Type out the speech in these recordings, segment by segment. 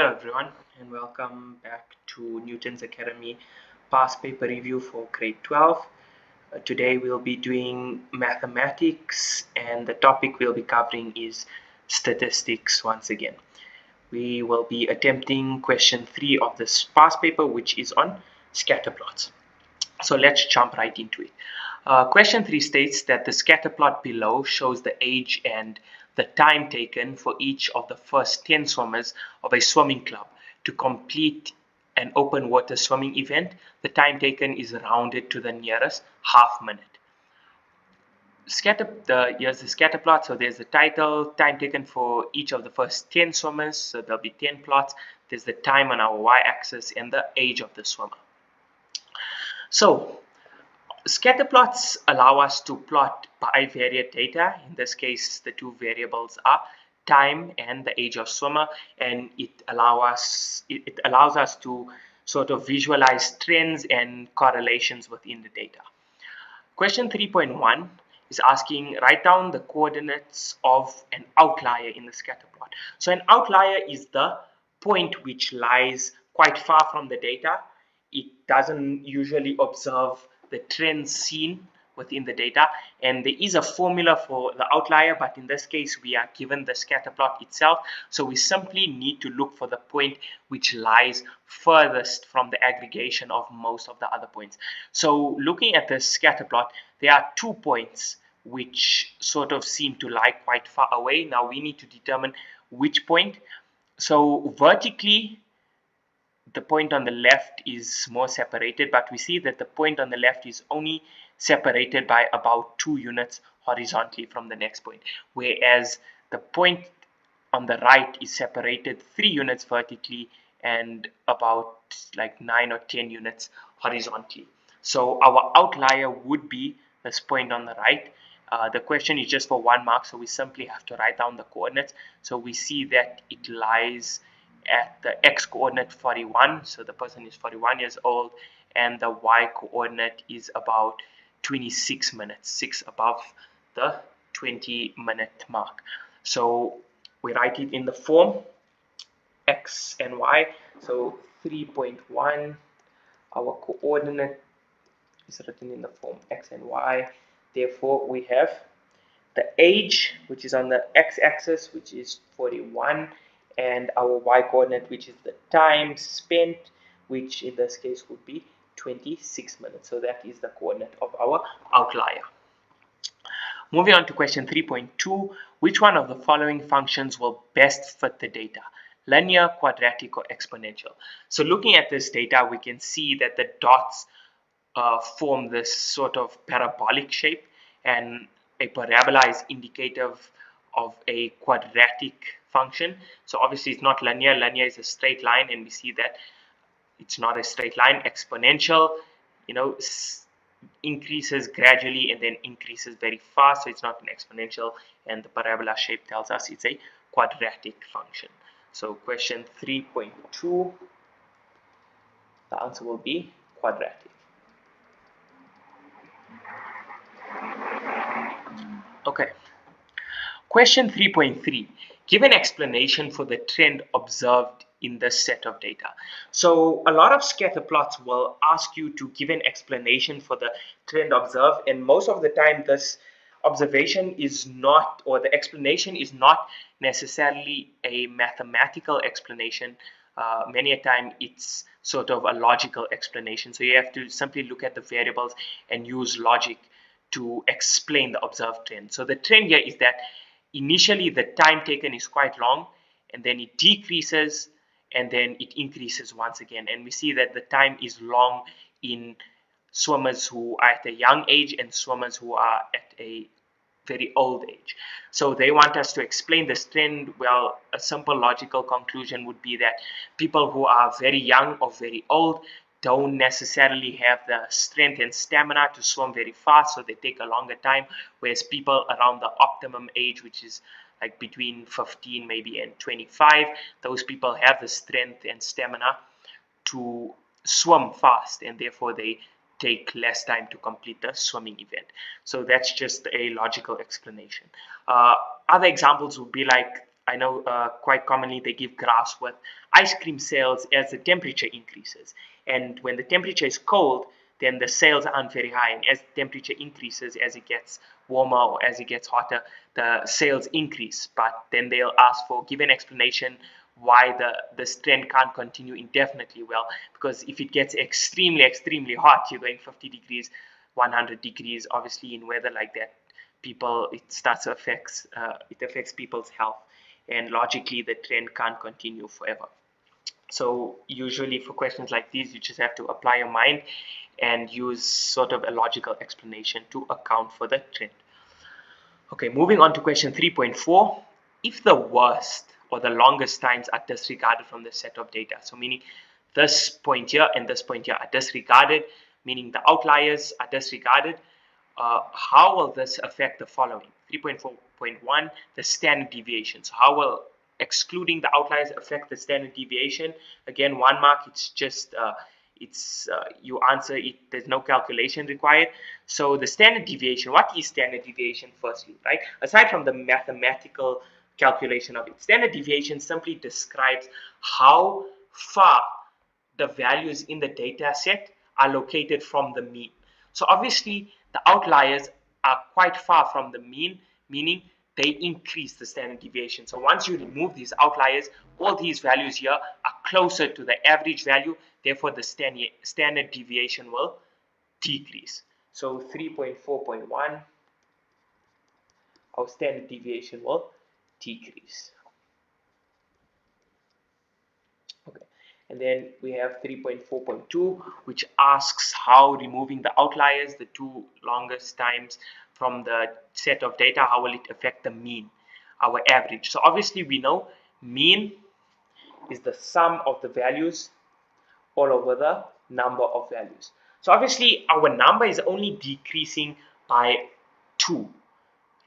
Hello everyone and welcome back to Newton's Academy past paper review for grade 12. Today we'll be doing mathematics and the topic we'll be covering is statistics once again. We will be attempting question 3 of this past paper, which is on scatterplots. So let's jump right into it. Question 3 states that the scatter plot below shows the age and the time taken for each of the first 10 swimmers of a swimming club to complete an open water swimming event. The time taken is rounded to the nearest half minute. Here's the scatter plot. So there's the title, time taken for each of the first 10 swimmers. So there'll be 10 plots. There's the time on our y-axis and the age of the swimmer. So scatterplots allow us to plot bivariate data. In this case, the two variables are time and the age of swimmer, and it allows us to sort of visualize trends and correlations within the data. Question 3.1 is asking, write down the coordinates of an outlier in the scatter plot. So an outlier is the point which lies quite far from the data. It doesn't usually observe the trends seen within the data, and there is a formula for the outlier, but in this case we are given the scatter plot itself, so we simply need to look for the point which lies furthest from the aggregation of most of the other points. So looking at the scatter plot, there are 2 points which sort of seem to lie quite far away. Now we need to determine which point. So vertically, the point on the left is more separated, but we see that the point on the left is only separated by about 2 units horizontally from the next point, whereas the point on the right is separated 3 units vertically and about like 9 or 10 units horizontally. So our outlier would be this point on the right. The question is just for 1 mark, so we simply have to write down the coordinates. So we see that it lies at the x coordinate 41, so the person is 41 years old, and the y coordinate is about 26 minutes, 6 above the 20-minute mark. So we write it in the form x and y. So 3.1, our coordinate is written in the form x and y. Therefore we have the age, which is on the x-axis, which is 41, and our y-coordinate, which is the time spent, which in this case would be 26 minutes. So that is the coordinate of our outlier. Moving on to question 3.2, which one of the following functions will best fit the data? Linear, quadratic, or exponential? So looking at this data, we can see that the dots form this sort of parabolic shape, and a parabola is indicative of a quadratic function. So obviously it's not linear. Linear is a straight line, and we see that it's not a straight line. Exponential, increases gradually and then increases very fast, so it's not an exponential, and the parabola shape tells us it's a quadratic function. So question 3.2, the answer will be quadratic. Okay. Question 3.3, give an explanation for the trend observed in this set of data. So a lot of scatter plots will ask you to give an explanation for the trend observed, and most of the time this observation is not, or the explanation is not necessarily a mathematical explanation. Many a time it's sort of a logical explanation. So you have to simply look at the variables and use logic to explain the observed trend. So the trend here is that initially the time taken is quite long, and then it decreases, and then it increases once again. And we see that the time is long in swimmers who are at a young age and swimmers who are at a very old age. So they want us to explain this trend. Well, a simple logical conclusion would be that people who are very young or very old don't necessarily have the strength and stamina to swim very fast, so they take a longer time, whereas people around the optimum age, which is like between 15 maybe and 25, those people have the strength and stamina to swim fast, and therefore they take less time to complete the swimming event. So that's just a logical explanation. Other examples would be like I know quite commonly they give graphs with ice cream sales as the temperature increases. And when the temperature is cold, then the sales aren't very high. And as the temperature increases, as it gets warmer or as it gets hotter, the sales increase. But then they'll ask for give an explanation why this trend can't continue indefinitely. Well, because if it gets extremely hot, you're going 50 degrees, 100 degrees, obviously in weather like that, it affects people's health, and logically the trend can't continue forever. So usually for questions like these, you just have to apply your mind and use sort of a logical explanation to account for the trend. Okay, moving on to question 3.4. If the worst or the longest times are disregarded from the set of data, so meaning this point here and this point here are disregarded, meaning the outliers are disregarded, how will this affect the following? 3.4.1, the standard deviation. So how will excluding the outliers affect the standard deviation? Again, 1 mark, it's just you answer it, there's no calculation required. So the standard deviation, what is standard deviation firstly, right? Aside from the mathematical calculation of it, standard deviation simply describes how far the values in the data set are located from the mean. So obviously the outliers are quite far from the mean, meaning they increase the standard deviation. So once you remove these outliers, all these values here are closer to the average value, therefore the standard deviation will decrease. So 3.4.1, our standard deviation will decrease. Okay. And then we have 3.4.2, which asks how removing the outliers, the two longest times from the set of data, how will it affect the mean, our average. So obviously we know mean is the sum of the values all over the number of values. So obviously our number is only decreasing by 2,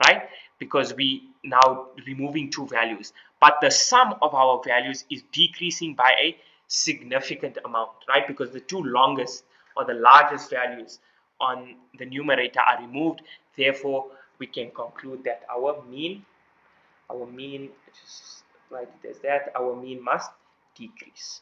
right? Because we now removing 2 values, but the sum of our values is decreasing by a significant amount, right? Because the 2 longest or the largest values on the numerator are removed. Therefore we can conclude that our mean, just write it as that, our mean must decrease.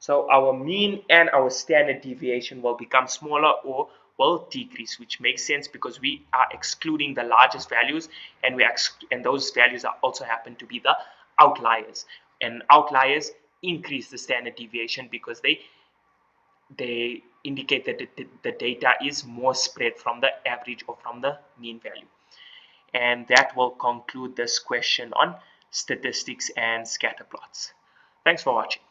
So our mean and our standard deviation will become smaller or will decrease, which makes sense because we are excluding the largest values, and those values are also happen to be the outliers. And outliers increase the standard deviation because they indicate that the data is more spread from the average or from the mean value. And that will conclude this question on statistics and scatter plots. Thanks for watching.